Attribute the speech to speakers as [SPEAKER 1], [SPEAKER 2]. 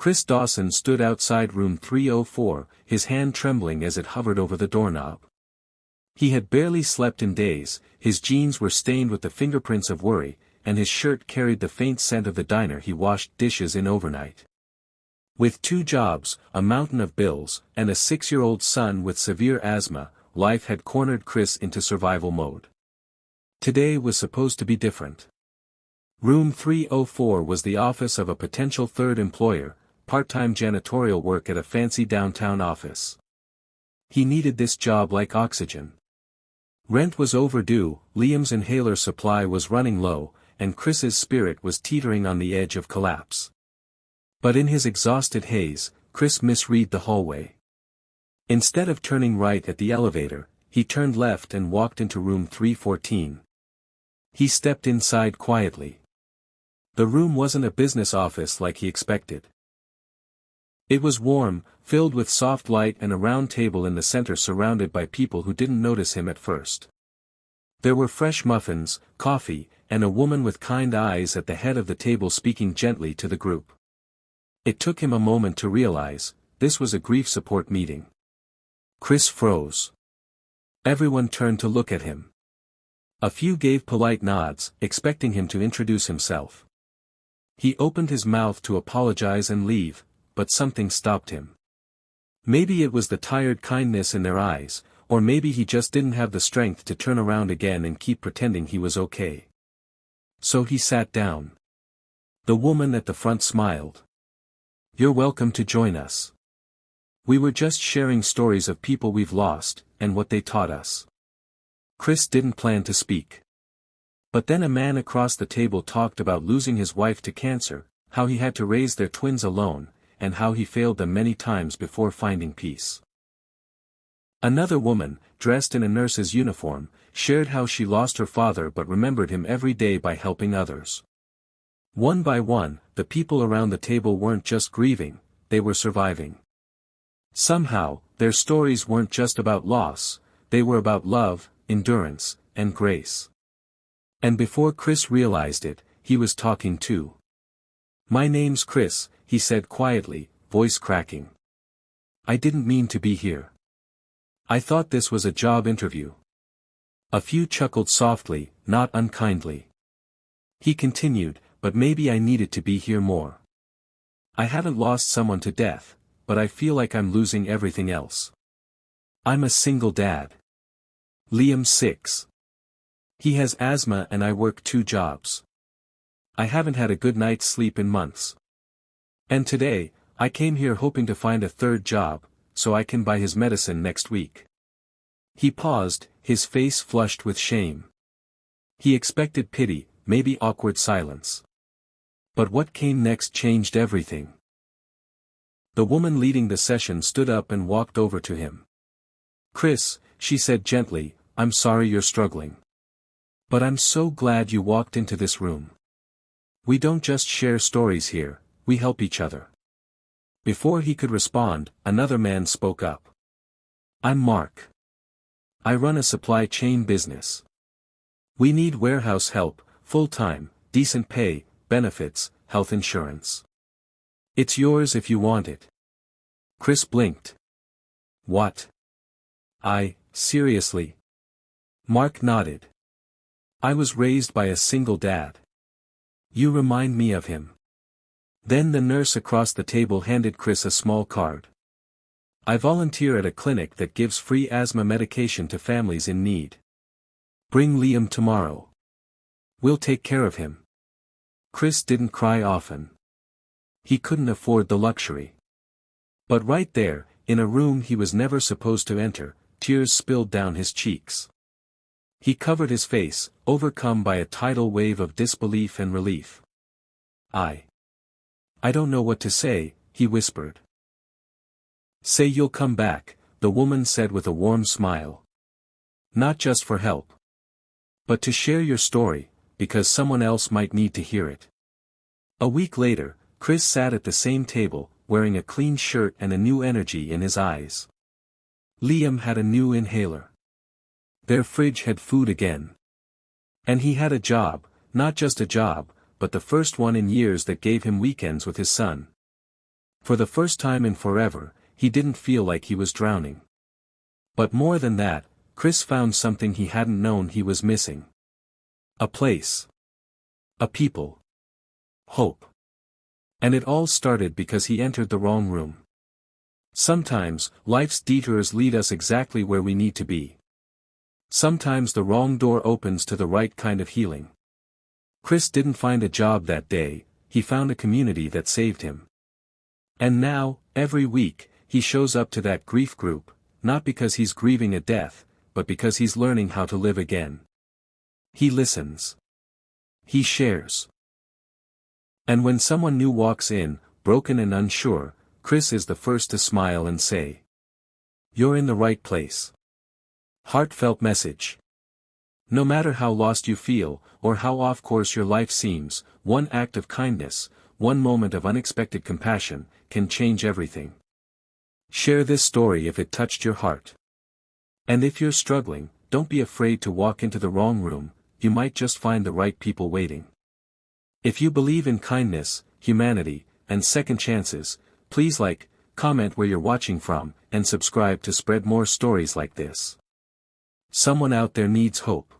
[SPEAKER 1] Chris Dawson stood outside room 304, his hand trembling as it hovered over the doorknob. He had barely slept in days, his jeans were stained with the fingerprints of worry, and his shirt carried the faint scent of the diner he washed dishes in overnight. With 2 jobs, a mountain of bills, and a 6-year-old son with severe asthma, life had cornered Chris into survival mode. Today was supposed to be different. Room 304 was the office of a potential third employer, part-time janitorial work at a fancy downtown office. He needed this job like oxygen. Rent was overdue, Liam's inhaler supply was running low, and Chris's spirit was teetering on the edge of collapse. But in his exhausted haze, Chris misread the hallway. Instead of turning right at the elevator, he turned left and walked into room 314. He stepped inside quietly. The room wasn't a business office like he expected. It was warm, filled with soft light and a round table in the center surrounded by people who didn't notice him at first. There were fresh muffins, coffee, and a woman with kind eyes at the head of the table speaking gently to the group. It took him a moment to realize, this was a grief support meeting. Chris froze. Everyone turned to look at him. A few gave polite nods, expecting him to introduce himself. He opened his mouth to apologize and leave, but something stopped him. Maybe it was the tired kindness in their eyes, or maybe he just didn't have the strength to turn around again and keep pretending he was okay. So he sat down. The woman at the front smiled. "You're welcome to join us. We were just sharing stories of people we've lost, and what they taught us." Chris didn't plan to speak. But then a man across the table talked about losing his wife to cancer, how he had to raise their twins alone, and how he failed them many times before finding peace. Another woman, dressed in a nurse's uniform, shared how she lost her father but remembered him every day by helping others. One by one, the people around the table weren't just grieving, they were surviving. Somehow, their stories weren't just about loss, they were about love, endurance, and grace. And before Chris realized it, he was talking too. "My name's Chris," he said quietly, voice cracking. "I didn't mean to be here. I thought this was a job interview." A few chuckled softly, not unkindly. He continued, "But maybe I needed to be here more. I haven't lost someone to death, but I feel like I'm losing everything else. I'm a single dad. Liam's 6. He has asthma and I work 2 jobs. I haven't had a good night's sleep in months. And today, I came here hoping to find a third job, so I can buy his medicine next week." He paused, his face flushed with shame. He expected pity, maybe awkward silence. But what came next changed everything. The woman leading the session stood up and walked over to him. "Chris," she said gently, "I'm sorry you're struggling. But I'm so glad you walked into this room. We don't just share stories here, we help each other." Before he could respond, another man spoke up. "I'm Mark. I run a supply chain business. We need warehouse help, full-time, decent pay, benefits, health insurance. It's yours if you want it." Chris blinked. "What? Seriously?" Mark nodded. "I was raised by a single dad. You remind me of him." Then the nurse across the table handed Chris a small card. "I volunteer at a clinic that gives free asthma medication to families in need. Bring Liam tomorrow. We'll take care of him." Chris didn't cry often. He couldn't afford the luxury. But right there, in a room he was never supposed to enter, tears spilled down his cheeks. He covered his face, overcome by a tidal wave of disbelief and relief. I don't know what to say," he whispered. "Say you'll come back," the woman said with a warm smile. "Not just for help. But to share your story, because someone else might need to hear it." A week later, Chris sat at the same table, wearing a clean shirt and a new energy in his eyes. Liam had a new inhaler. Their fridge had food again. And he had a job, not just a job, but the first one in years that gave him weekends with his son. For the first time in forever, he didn't feel like he was drowning. But more than that, Chris found something he hadn't known he was missing. A place. A people. Hope. And it all started because he entered the wrong room. Sometimes, life's detours lead us exactly where we need to be. Sometimes the wrong door opens to the right kind of healing. Chris didn't find a job that day, he found a community that saved him. And now, every week, he shows up to that grief group, not because he's grieving a death, but because he's learning how to live again. He listens. He shares. And when someone new walks in, broken and unsure, Chris is the first to smile and say, "You're in the right place." Heartfelt message. No matter how lost you feel, or how off course your life seems, one act of kindness, one moment of unexpected compassion, can change everything. Share this story if it touched your heart. And if you're struggling, don't be afraid to walk into the wrong room, you might just find the right people waiting. If you believe in kindness, humanity, and second chances, please like, comment where you're watching from, and subscribe to spread more stories like this. Someone out there needs hope.